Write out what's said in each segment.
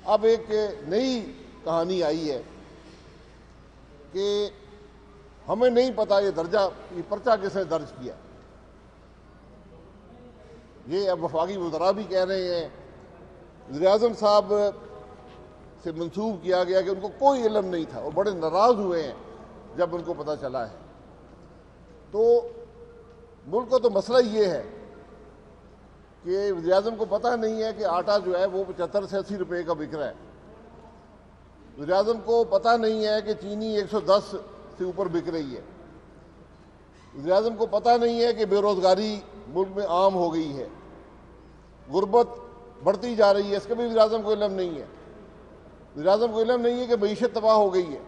अब एक नई कहानी आई है कि हमें नहीं पता ये पर्चा किसने दर्ज किया। ये अब वफाकी वज़रा भी कह रहे हैं, वज़ीर-ए-आज़म साहब से मंसूब किया गया कि उनको कोई इल्म नहीं था और बड़े नाराज़ हुए हैं जब उनको पता चला है। तो मुल्क का तो मसला ये है कि वज़ीर-ए-आज़म को पता नहीं है कि आटा जो है वो 75 से 80 रुपये का बिक रहा है। वज़ीर-ए-आज़म को पता नहीं है कि चीनी 110 से ऊपर बिक रही है। वज़ीर-ए-आज़म को पता नहीं है कि बेरोज़गारी मुल्क में आम हो गई है, गुर्बत बढ़ती जा रही है, इसका भी वज़ीर-ए-आज़म को इल्म नहीं है। वज़ीर-ए-आज़म को इल्म नहीं है कि मईशत तबाह हो गई है।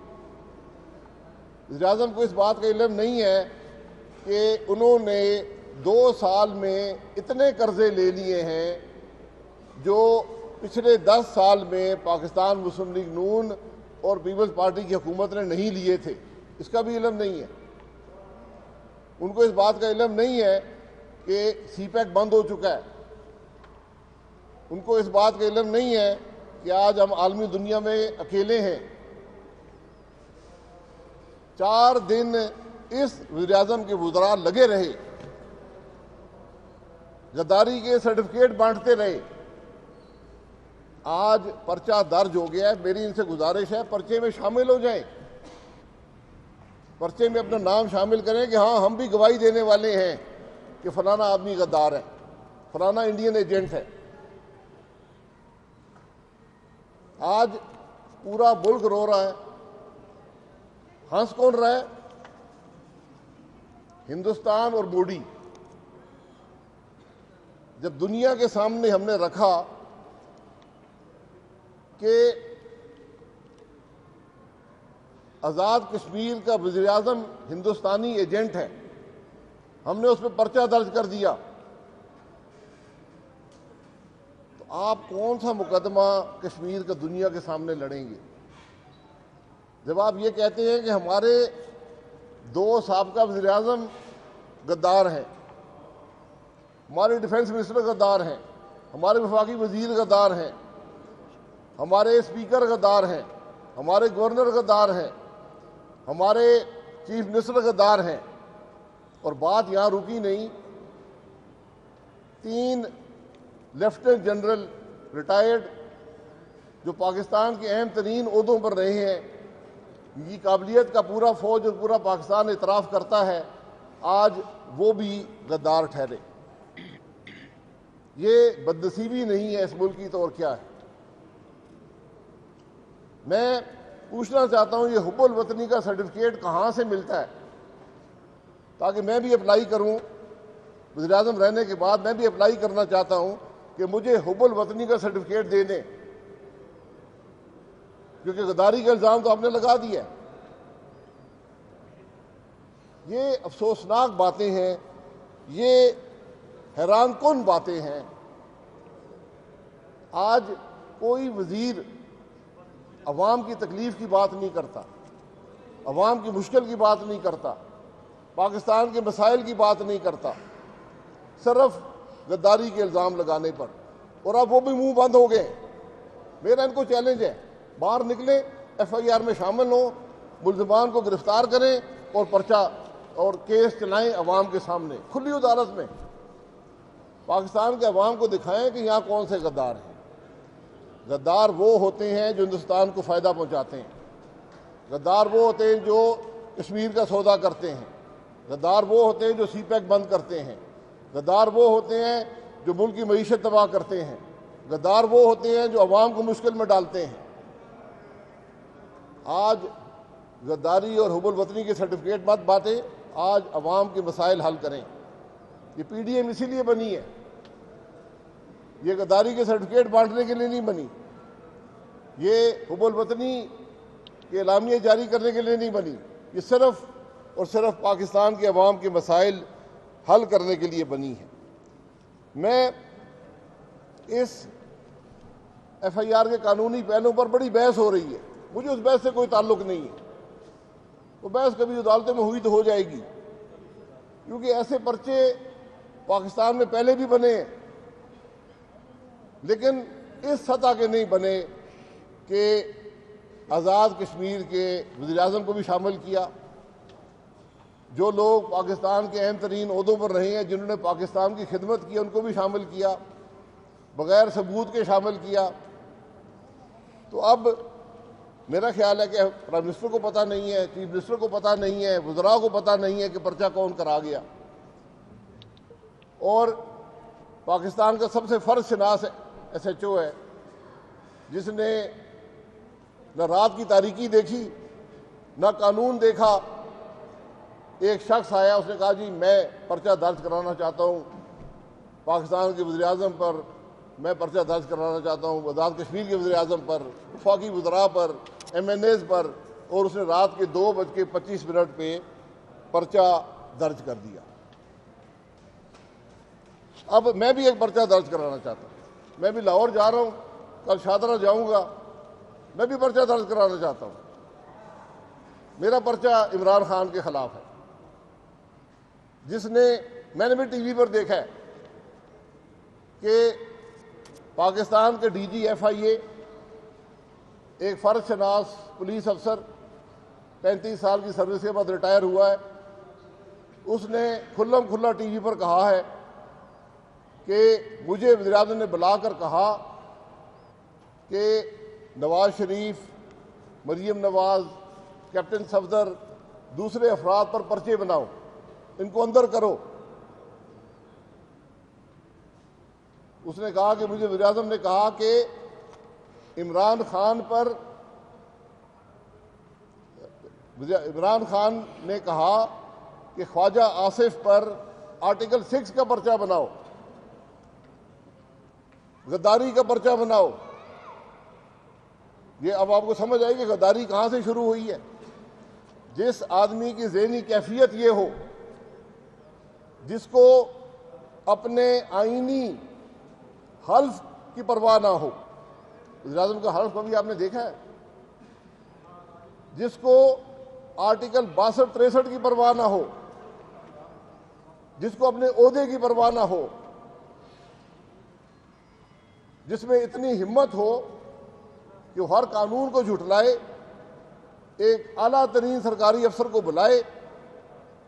वज़ीर-ए-आज़म को इस बात का इल्म नहीं है कि उन्होंने 2 साल में इतने कर्जे ले लिए हैं जो पिछले 10 साल में पाकिस्तान मुस्लिम लीग नून और पीपल्स पार्टी की हुकूमत ने नहीं लिए थे, इसका भी इल्म नहीं है। उनको इस बात का इल्म नहीं है कि सीपैक बंद हो चुका है। उनको इस बात का इल्म नहीं है कि आज हम आलमी दुनिया में अकेले हैं। 4 दिन इस वज़ीर-ए-आज़म के वज़रा लगे रहे, गद्दारी के सर्टिफिकेट बांटते रहे। आज पर्चा दर्ज हो गया है। मेरी इनसे गुजारिश है, पर्चे में शामिल हो जाएं, पर्चे में अपना नाम शामिल करें कि हाँ हम भी गवाही देने वाले हैं कि फलाना आदमी गद्दार है, फलाना इंडियन एजेंट है। आज पूरा मुल्क रो रहा है। हंस कौन रहा है? हिंदुस्तान और मोदी। जब दुनिया के सामने हमने रखा कि आज़ाद कश्मीर का वज़ीर-ए-आज़म हिंदुस्तानी एजेंट है, हमने उस पर पर्चा दर्ज कर दिया, तो आप कौन सा मुकदमा कश्मीर का दुनिया के सामने लड़ेंगे? जब आप ये कहते हैं कि हमारे 2 साबका वज़ीर-ए-आज़म गद्दार हैं, हमारे डिफेंस मिनिस्टर गद्दार हैं, हमारे वफाकी वज़ीर गद्दार हैं, हमारे स्पीकर गद्दार हैं, हमारे गवर्नर गद्दार हैं, हमारे चीफ मिनिस्टर गद्दार हैं, और बात यहाँ रुकी नहीं। 3 लेफ्टिनेंट जनरल रिटायर्ड जो पाकिस्तान के अहम तरीन ओहदों पर रहे हैं, इनकी काबिलियत का पूरा फौज और पूरा पाकिस्तान इतराफ़ करता है, आज वो भी गद्दार ठहरे। ये बदनसीबी नहीं है इस मुल्क की तो और क्या है? मैं पूछना चाहता हूँ, ये हुब्बुल वतनी का सर्टिफिकेट कहाँ से मिलता है, ताकि मैं भी अप्लाई करूँ। वज़ीर-ए-आज़म रहने के बाद मैं भी अप्लाई करना चाहता हूँ कि मुझे हुब्बुल वतनी का सर्टिफिकेट दे दें, क्योंकि गद्दारी का इल्ज़ाम तो आपने लगा दिया है। ये अफसोसनाक बातें हैं, ये हैरानकुन बातें हैं। आज कोई वज़ीर अवाम की तकलीफ़ की बात नहीं करता, अवाम की मुश्किल की बात नहीं करता, पाकिस्तान के मसाइल की बात नहीं करता, सिर्फ गद्दारी के इल्ज़ाम लगाने पर। और अब वो भी मुंह बंद हो गए। मेरा इनको चैलेंज है, बाहर निकलें, FIR में शामिल हों, मुल्ज़िमान को गिरफ्तार करें और पर्चा और केस चलाएं अवाम के सामने खुली अदालत में। पाकिस्तान के अवाम को दिखाएं कि यहाँ कौन से गद्दार हैं। गद्दार वो होते हैं जो हिंदुस्तान को फ़ायदा पहुँचाते हैं। गद्दार वो होते हैं जो कश्मीर का सौदा करते हैं। गद्दार वो होते हैं जो सीपैक बंद करते हैं। गद्दार वो होते हैं जो मुल्क की मईशत तबाह करते हैं। गद्दार वो होते हैं जो अवाम को मुश्किल में डालते हैं। आज गद्दारी और हुब्बुल वतनी के सर्टिफिकेट मत बांटें, आज अवाम के मसाइल हल करें। ये PDM इसीलिए बनी है, ये गद्दारी के सर्टिफिकेट बांटने के लिए नहीं बनी, ये हुब्बुल वतनी के एलामिया जारी करने के लिए नहीं बनी, ये सिर्फ और सिर्फ पाकिस्तान के अवाम के मसाइल हल करने के लिए बनी है। मैं इस FIR के कानूनी पहलुओं पर बड़ी बहस हो रही है, मुझे उस बहस से कोई ताल्लुक नहीं है। वो बहस कभी अदालतों में हुई तो हो जाएगी, क्योंकि ऐसे पर्चे पाकिस्तान में पहले भी बने हैं, लेकिन इस सतह के नहीं बने कि आज़ाद कश्मीर के वज़ीर-ए-आज़म को भी शामिल किया। जो लोग पाकिस्तान के अहम तरीन ओहदों पर रहे हैं, जिन्होंने पाकिस्तान की खिदमत की, उनको भी शामिल किया, बग़ैर सबूत के शामिल किया। तो अब मेरा ख्याल है कि प्राइम मिनिस्टर को पता नहीं है, चीफ मिनिस्टर को पता नहीं है, वज़रा को पता नहीं है कि पर्चा कौन करा गया। और पाकिस्तान का सबसे फ़र्ज शनास SHO है, जिसने न रात की तारीकी देखी, न कानून देखा। एक शख्स आया, उसने कहा जी मैं पर्चा दर्ज कराना चाहता हूँ पाकिस्तान के वज़ीर-ए-आज़म पर, मैं पर्चा दर्ज कराना चाहता हूँ आज़ाद कश्मीर के वज़ीर-ए-आज़म पर, वफाकी वज़रा पर, MNAs पर, और उसने रात के 2:25 पे पर्चा दर्ज कर दिया। अब मैं भी एक पर्चा दर्ज कराना चाहता हूँ। मैं भी लाहौर जा रहा हूँ, कल शादरा जाऊँगा, मैं भी पर्चा दर्ज कराना चाहता हूँ। मेरा पर्चा इमरान खान के ख़िलाफ़ है, जिसने, मैंने भी TV पर देखा है कि पाकिस्तान के DG FIA, एक फ़र्ज शनास पुलिस अफसर 35 साल की सर्विस के बाद रिटायर हुआ है, उसने खुल्लम खुल्ला TV पर कहा है कि मुझे वज़ीर-ए-आज़म ने बुलाकर कहा कि नवाज शरीफ, मरीम नवाज, कैप्टन सफदर, दूसरे अफराद पर पर्चे बनाओ, इनको अंदर करो। उसने कहा कि मुझे वज़ीर-ए-आज़म ने कहा कि इमरान खान ने कहा कि ख्वाजा आसिफ पर आर्टिकल 6 का पर्चा बनाओ, गद्दारी का पर्चा बनाओ। ये अब आपको समझ आएगी कि गद्दारी कहाँ से शुरू हुई है। जिस आदमी की ज़हनी कैफियत ये हो, जिसको अपने आईनी हल्फ की परवाह ना हो, वज़ीर-ए-आज़म का हल्फ कभी आपने देखा है? जिसको आर्टिकल 62-63 की परवाह ना हो, जिसको अपने ओहदे की परवाह ना हो, जिसमें इतनी हिम्मत हो कि वो हर कानून को झुठलाए, एक आला तरीन सरकारी अफसर को बुलाए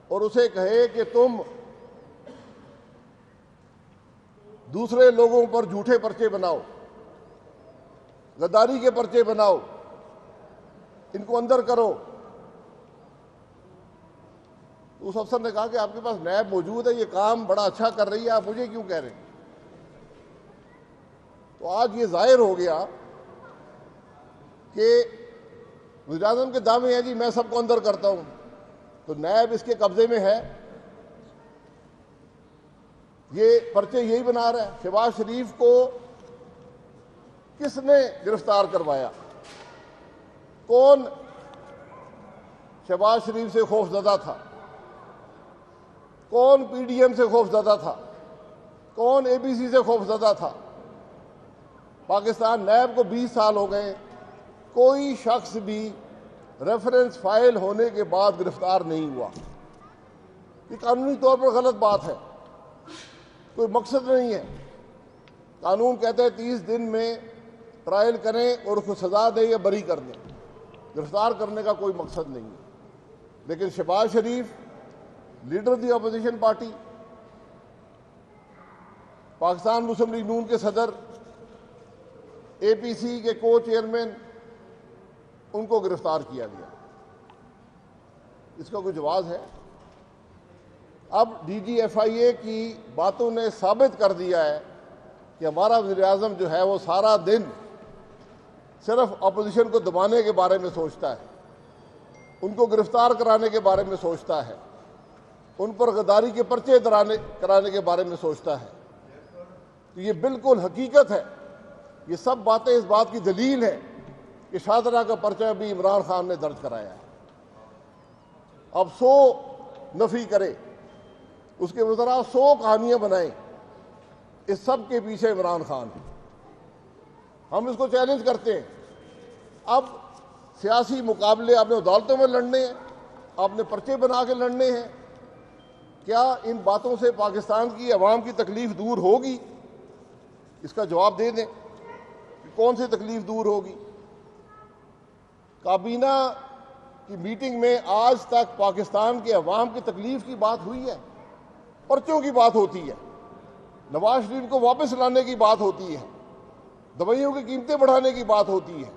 और उसे कहे कि तुम दूसरे लोगों पर झूठे पर्चे बनाओ, गद्दारी के पर्चे बनाओ, इनको अंदर करो। उस अफसर ने कहा कि आपके पास नैब मौजूद है, ये काम बड़ा अच्छा कर रही है, आप मुझे क्यों कह रहे हैं? तो आज ये जाहिर हो गया कि वज़ीर-ए-आज़म के दावे हैं जी मैं सबको अंदर करता हूं, तो नैब इसके कब्जे में है, ये पर्चे यही बना रहा है। शहबाज शरीफ को किसने गिरफ्तार करवाया? कौन शहबाज शरीफ से खौफजदा था? कौन PDM से खौफजदा था? कौन ABC से खौफजदा था? पाकिस्तान नैब को 20 साल हो गए, कोई शख्स भी रेफरेंस फाइल होने के बाद गिरफ्तार नहीं हुआ। ये कानूनी तौर पर गलत बात है, कोई मकसद नहीं है। कानून कहते हैं 30 दिन में ट्रायल करें और उसको सजा दें या बरी कर दें, गिरफ्तार करने का कोई मकसद नहीं है। लेकिन Shahbaz Sharif, leader the opposition party, Pakistan Muslim League नून के सदर, APC के को चेयरमैन, उनको गिरफ्तार किया गया। इसका कोई जवाब है? अब DG FIA की बातों ने साबित कर दिया है कि हमारा वज़ीर-ए-आज़म जो है वो सारा दिन सिर्फ अपोजिशन को दबाने के बारे में सोचता है, उनको गिरफ्तार कराने के बारे में सोचता है, उन पर गद्दारी के पर्चे कराने के बारे में सोचता है। तो ये बिल्कुल हकीकत है। ये सब बातें इस बात की दलील है कि शादरा का पर्चा भी इमरान खान ने दर्ज कराया है। अब 100 नफी करे, उसके वज़रा 100 कहानियां बनाएं, इस सब के पीछे इमरान खान है। हम इसको चैलेंज करते हैं। अब सियासी मुकाबले आपने अदालतों में लड़ने हैं, आपने पर्चे बना के लड़ने हैं। क्या इन बातों से पाकिस्तान की अवाम की तकलीफ दूर होगी? इसका जवाब दे दें कि कौन सी तकलीफ दूर होगी। काबीना की मीटिंग में आज तक पाकिस्तान के अवाम की तकलीफ की बात हुई है? पर्चों की बात होती है, नवाज शरीफ को वापस लाने की बात होती है, दवाइयों की कीमतें बढ़ाने की बात होती है,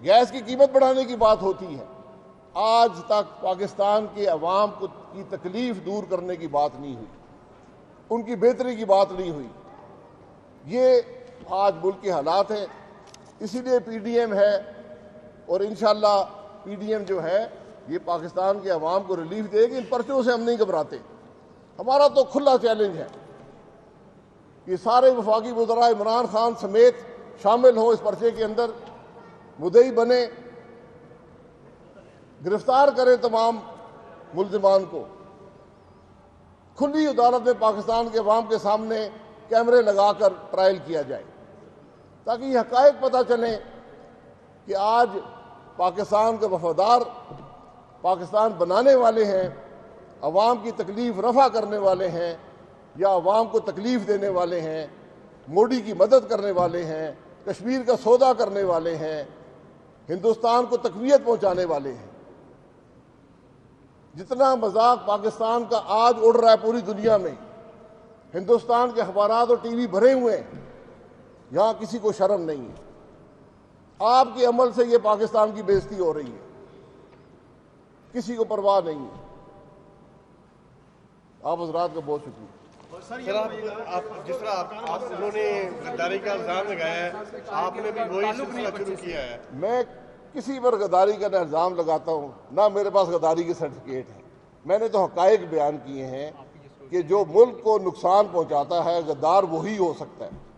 गैस की कीमत बढ़ाने की बात होती है। आज तक पाकिस्तान के अवाम को की तकलीफ दूर करने की बात नहीं हुई, उनकी बेहतरी की बात नहीं हुई। ये आज मुल्क के हालात हैं, इसीलिए पीडीएम है और इंशाअल्लाह पीडीएम जो है ये पाकिस्तान के अवाम को रिलीफ देगी। इन पर्चों से हम नहीं घबराते। हमारा तो खुला चैलेंज है कि सारे वफाकी वज़रा इमरान खान समेत शामिल हों इस पर्चे के अंदर, मुद्दई बने, गिरफ्तार करें तमाम मुल्ज़िमान को, खुली अदालत में पाकिस्तान के अवाम के सामने कैमरे लगाकर ट्रायल किया जाए, ताकि ये हक़ाइक़ पता चलें कि आज पाकिस्तान के वफादार पाकिस्तान बनाने वाले हैं, अवाम की तकलीफ रफ़ा करने वाले हैं या अवाम को तकलीफ देने वाले हैं, मोदी की मदद करने वाले हैं, कश्मीर का सौदा करने वाले हैं, हिंदुस्तान को तक़वियत पहुँचाने वाले हैं। जितना मजाक पाकिस्तान का आज उड़ रहा है पूरी दुनिया में, हिंदुस्तान के अखबारात और टीवी भरे हुए हैं, यहाँ किसी को शर्म नहीं है। आपके अमल से ये पाकिस्तान की बेइज्जती हो रही है, किसी को परवाह नहीं है। आप हज़रात का बहुत शुक्रिया। सर आप जिस तरह आप उन्होंने गद्दारी का इल्ज़ाम लगाया है, आपने भी वही सिलसिला शुरू किया है। मैं किसी पर गद्दारी का ना इल्ज़ाम लगाता हूँ, ना मेरे पास गद्दारी के सर्टिफिकेट है। मैंने तो हक़ाइक़ बयान किए हैं कि जो मुल्क को नुकसान पहुँचाता है गद्दार वही हो सकता है।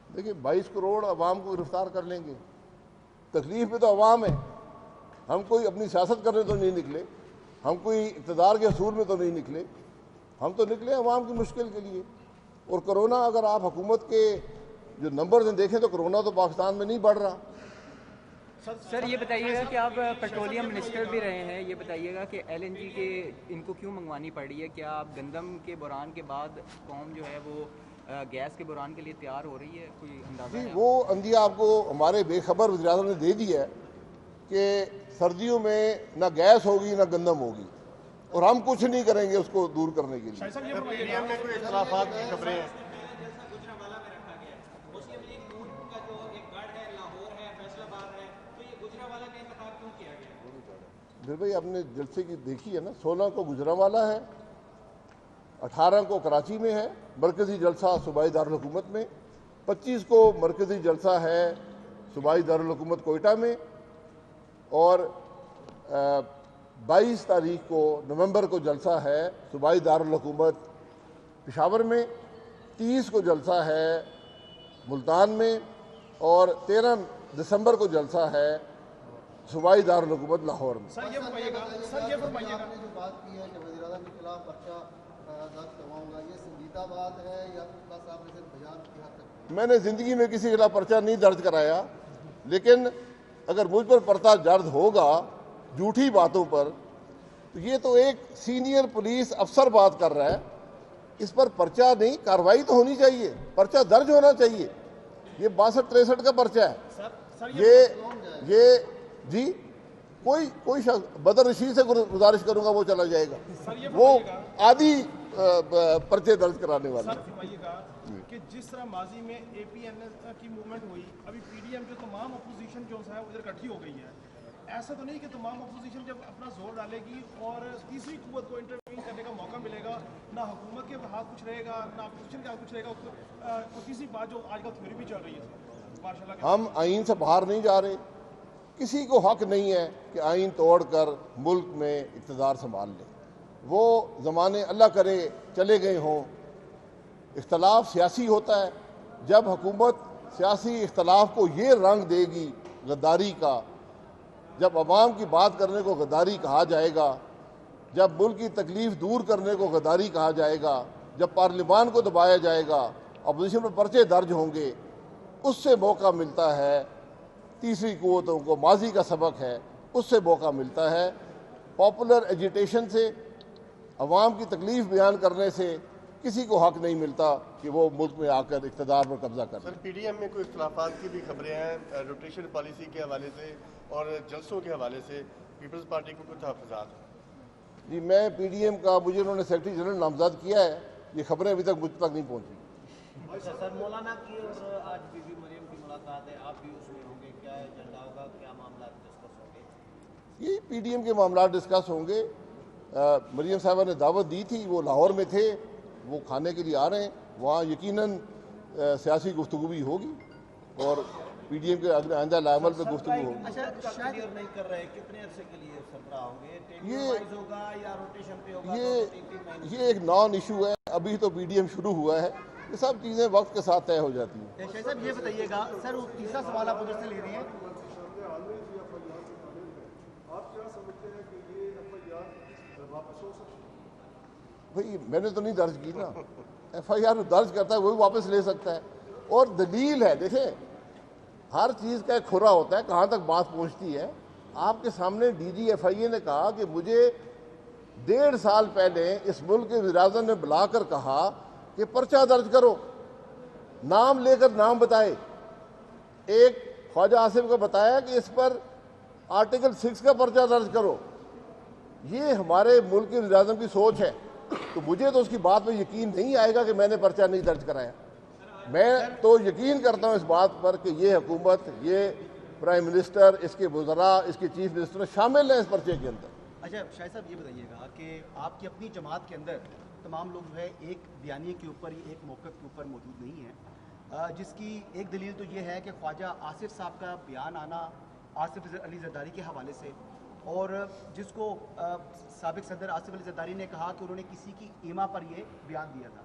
देखिए 22 करोड़ अवाम को गिरफ्तार कर लेंगे, तकलीफ में तो अवाम है। हम कोई अपनी सियासत करने तो नहीं निकले, हम कोई इक़्तिदार के असूल में तो नहीं निकले, हम तो निकले अवाम की मुश्किल के लिए। और कोरोना, अगर आप हुकूमत के जो नंबर देखें तो कोरोना तो पाकिस्तान में नहीं बढ़ रहा। सर ये बताइएगा कि आप पेट्रोलियम मिनिस्टर भी रहे हैं, ये बताइएगा कि LNG के इनको क्यों मंगवानी पड़ रही है? क्या आप गंदम के बुरान के बाद कौम जो है वो गैस के बुरान के लिए तैयार हो रही है? कोई अंदाजा है? वो अंदिया आपको हमारे बेखबर वज़ीर-ए-आज़म ने दे दी है कि सर्दियों में ना गैस होगी ना गंदम होगी, और हम कुछ नहीं करेंगे उसको दूर करने के लिए। फिर भाई आपने जलसे की देखी है ना, 16 को गुजरांवाला है, 18 को कराची में है मरकज़ी जलसा सूबाई दारुल हुकूमत में, 25 को मरकज़ी जलसा है सूबाई दारुल हुकूमत कोयटा में, और 22 तारीख को नवंबर को जलसा है सूबाई दारुल हुकूमत पेशावर में, 30 को जलसा है मुल्तान में, और 13 दिसंबर को जलसा है सूबाई दारुल हुकूमत लाहौर में। सर ये बताइएगा आपने जो बात की है कि वज़ीर-ए-आज़म के खिलाफ पर्चा दर्ज करवाऊंगा, ये संजीदा बात है या बस आपने सिर्फ बयान किया तक? मैंने ज़िंदगी में किसी के खिलाफ पर्चा नहीं दर्ज कराया, लेकिन अगर मुझ पर पर्चा दर्ज होगा झूठी बातों पर, तो ये तो एक सीनियर पुलिस अफसर बात कर रहा है, इस पर पर्चा नहीं, कार्रवाई तो होनी चाहिए, पर्चा दर्ज होना चाहिए। ये 62-63 का पर्चा है। ये जी कोई शख्स बदर रशीद से गुजारिश करूंगा वो चला जाएगा, वो आदि पर्चे दर्ज कराने वाले। कि जिस तरह माजी में APNS की मूवमेंट हुई, अभी PDM जो तमाम अपोजिशन जो है उधर इकट्ठी हो गई है, ऐसा तो नहीं कि तमाम अपोजिशन जब अपना जोर डालेगी और तीसरी कुव्वत को इंटरवीन करने का मौका मिलेगा, ना हुकूमत के हाथ कुछ रहेगा ना अपोजिशन के हाथ कुछ रहेगा, और तीसरी बात जो आजकल थ्योरी भी चल रही है माशाल्लाह, हम आइन से बाहर नहीं जा रहे। किसी को हक नहीं है कि आइन तोड़कर मुल्क में इक़्तिदार संभाल लें। वो ज़माने अल्लाह करे चले गए हों। इख्तलाफ सियासी होता है, जब हुकूमत सियासी इख्तलाफ को ये रंग देगी गद्दारी का, जब अवाम की बात करने को गद्दारी कहा जाएगा, जब मुल्क की तकलीफ़ दूर करने को गद्दारी कहा जाएगा, जब पार्लिमान को दबाया जाएगा, अपोजिशन पर पर्चे दर्ज होंगे, उससे मौका मिलता है, तीसरी कुव्वतों को माजी का सबक है, उससे मौका मिलता है। पॉपुलर एजिटेशन से, अवाम की तकलीफ बयान करने से किसी को हक नहीं मिलता कि वो मुल्क में आकर इक़्तिदार पर कब्जा कर। सर पीडीएम में कोई इख्तलाफात की भी खबरें हैं रोटेशन पॉलिसी के हवाले से और जलसों के हवाले से, पीपल्स पार्टी को कुछ तहफ़्फ़ुज़ात हैं? जी, मैं पीडीएम का, मुझे उन्होंने सेक्रेटरी जनरल नामजद किया है, ये खबरें अभी तक मुझ तक नहीं पहुंची। सर मौलाना की और आज बीबी मरियम की मुलाकात है, आप भी उसमें होंगे, क्या एजेंडा होगा, क्या मामला डिस्कस होंगे? ये पीडीएम के मामला डिस्कस होंगे। मरियम साहबा ने दावत दी थी, वो लाहौर में थे, वो खाने के लिए आ रहे हैं, वहाँ यकीनन सियासी गुफ्तगू भी होगी और पीडीएम के अगले आइंदा लामल पे गुफ्तगू होगी। अच्छा, क्लियर नहीं कर रहे कितने अरसे के लिए सरबराह होंगे, ये होगा या रोटेशन पे होगा? ये एक नॉन इशू है, अभी तो पीडीएम शुरू हुआ है, ये सब चीज़ें वक्त के साथ तय हो जाती हैं। शाह साहब ये बताइएगा सर, वो तीसरा सवाल आप उधर से ले रहे हैं, भाई मैंने तो नहीं दर्ज की ना, FIR दर्ज करता है वही वापस ले सकता है। और दलील है, देखें हर चीज़ का एक खुरा होता है, कहाँ तक बात पहुँचती है। आपके सामने DG FIA ने कहा कि मुझे 1.5 साल पहले इस मुल्क के वज़ीर-ए-आज़म ने बुलाकर कहा कि पर्चा दर्ज करो, नाम लेकर नाम बताए। एक ख्वाजा आसिफ को बताया कि इस पर आर्टिकल 6 का पर्चा दर्ज करो। ये हमारे मुल्क के वज़ीर-ए-आज़म की सोच है, तो मुझे तो उसकी बात पर यकीन नहीं आएगा कि मैंने पर्चा नहीं दर्ज कराया। मैं तो यकीन करता हूँ इस बात पर कि ये हुकूमत, ये प्राइम मिनिस्टर, इसके वज़रा, इसके चीफ मिनिस्टर शामिल हैं इस पर्चे के अंदर। अच्छा शाह साहब ये बताइएगा कि आपकी अपनी जमात के अंदर तमाम लोग जो है एक बयानिए के ऊपर, एक मौक़िफ़ के ऊपर मौजूद नहीं है, जिसकी एक दलील तो ये है कि ख्वाजा आसिफ साहब का बयान आना आसिफ अली ज़रदारी के हवाले से, और जिसको साबिक़ सदर आसिफ अली ज़रदारी ने कहा कि उन्होंने किसी की ईमा पर ये बयान दिया था।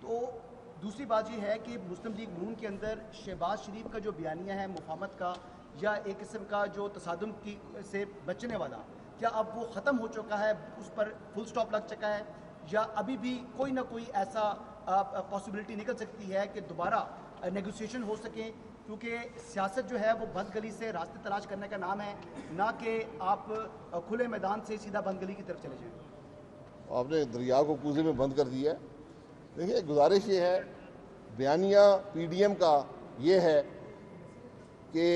तो दूसरी बात ये है कि मुस्लिम लीग नून के अंदर शहबाज शरीफ का जो बयानिया है मुफाहमत का, या एक किस्म का जो तसादुम की से बचने वाला, क्या अब वो ख़त्म हो चुका है, उस पर फुल स्टॉप लग चुका है, या अभी भी कोई ना कोई ऐसा पॉसिबिलिटी निकल सकती है कि दोबारा नेगोशिएशन हो सके? क्योंकि सियासत जो है वो बंद गली से रास्ते तलाश करने का नाम है, ना कि आप खुले मैदान से सीधा बंद गली की तरफ चले जाएं। आपने दरिया को कूजे में बंद कर दिया है। देखिए गुजारिश ये है, बयानिया पीडीएम का ये है कि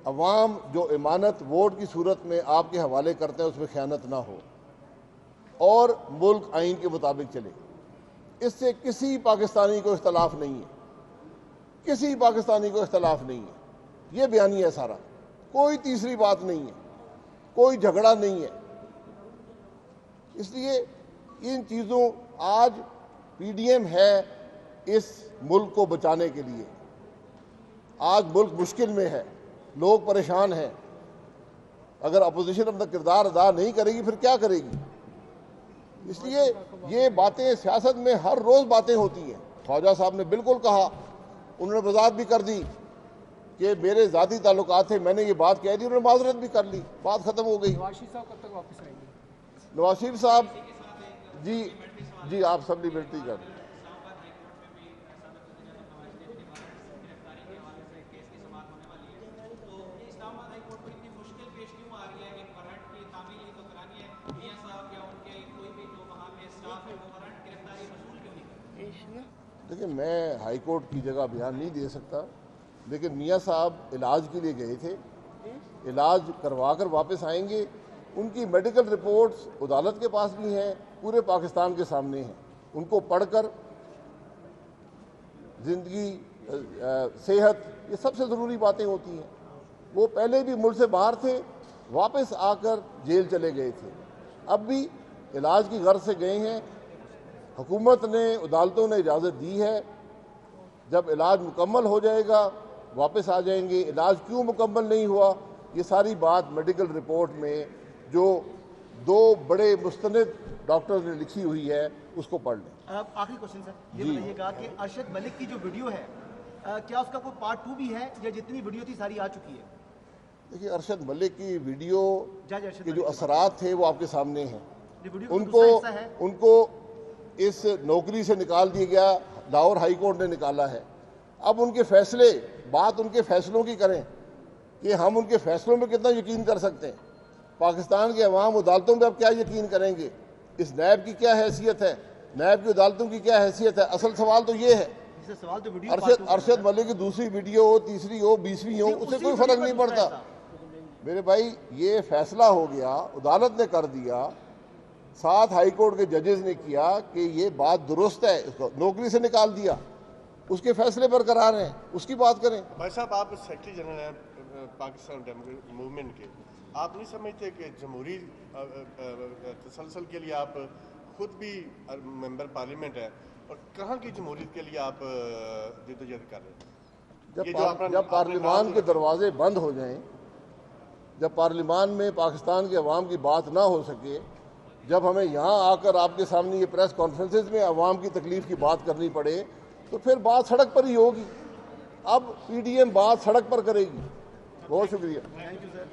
अवाम जो इमानत वोट की सूरत में आपके हवाले करते हैं उसमें ख़यानत ना हो और मुल्क आइन के मुताबिक चले। इससे किसी पाकिस्तानी को इख्तलाफ नहीं है, किसी पाकिस्तानी को इख्तलाफ नहीं है। ये बयानी है सारा, कोई तीसरी बात नहीं है, कोई झगड़ा नहीं है। इसलिए इन चीज़ों, आज पीडीएम है इस मुल्क को बचाने के लिए। आज मुल्क मुश्किल में है, लोग परेशान हैं। अगर अपोजिशन अपना किरदार अदा नहीं करेगी फिर क्या करेगी? इसलिए ये बातें सियासत में हर रोज़ बातें होती हैं। ख्वाजा साहब ने बिल्कुल कहा, उन्होंने वजाहत भी कर दी कि मेरे ज़ाती ताल्लुकात थे, मैंने ये बात कह दी, उन्होंने माजरत भी कर ली, बात ख़त्म हो गई। नवाज शरीफ साहब कब तक वापस आएंगे? नवाज शरीफ साहब जी आप सप्लीमेंट्री कर दें। देखिए मैं हाई कोर्ट की जगह बयान नहीं दे सकता, लेकिन मियाँ साहब इलाज के लिए गए थे, इलाज करवा कर वापस आएंगे। उनकी मेडिकल रिपोर्ट्स अदालत के पास भी हैं, पूरे पाकिस्तान के सामने हैं। उनको पढ़कर ज़िंदगी, सेहत, ये सबसे ज़रूरी बातें होती हैं। वो पहले भी मुल्क से बाहर थे, वापस आकर जेल चले गए थे, अब भी इलाज की गर्ज से गए हैं। हुकूमत ने, अदालतों ने इजाज़त दी है, जब इलाज मुकम्मल हो जाएगा वापस आ जाएंगे। इलाज क्यों मुकम्मल नहीं हुआ, ये सारी बात मेडिकल रिपोर्ट में जो 2 बड़े मुस्तनद डॉक्टर्स ने लिखी हुई है उसको पढ़ लें। आखिरी क्वेश्चन सर, ये बताइएगा कि अरशद मलिक की जो वीडियो है, क्या उसका कोई पार्ट 2 भी है या जितनी वीडियो थी सारी आ चुकी है? देखिए अरशद मलिक की वीडियो अरशद के जो असरात थे वो आपके सामने हैं। उनको उनको इस नौकरी से निकाल दिया गया, लाहौर हाई कोर्ट ने निकाला है। अब उनके फैसले, बात उनके फैसलों की करें कि हम उनके फैसलों में कितना यकीन कर सकते हैं। पाकिस्तान के अवाम अदालतों में अब क्या यकीन करेंगे? इस नैब की क्या हैसियत है, नैब की अदालतों की क्या हैसियत है? असल सवाल तो ये है। सवाल तो वीडियो अरशद मलिक की दूसरी वीडियो हो, तीसरी हो, 20वीं हो, उससे कोई फर्क नहीं पड़ता मेरे भाई। ये फैसला हो गया, अदालत ने कर दिया, 7 हाई कोर्ट के जजेस ने किया कि ये बात दुरुस्त है, इसको नौकरी से निकाल दिया, उसके फैसले बरकरार हैं, उसकी बात करें। भाई साहब, आप सेक्रेटरी जनरल हैं पाकिस्तान डेमोक्रेटिक मूवमेंट के, आप नहीं समझते कि जमहूरी तसलसल के लिए आप खुद भी मेंबर पार्लियामेंट है, और कहाँ की जमहूरियत के लिए आप जद्दोजहद कर रहे हैं? जब पार्लियामान के दरवाजे बंद हो जाएं, जब पार्लियामान में पाकिस्तान के अवाम की बात ना हो सके, जब हमें यहाँ आकर आपके सामने ये प्रेस कॉन्फ्रेंसेज में अवाम की तकलीफ की बात करनी पड़े, तो फिर बात सड़क पर ही होगी। अब PDM बात सड़क पर करेगी। बहुत शुक्रिया। Thank you sir.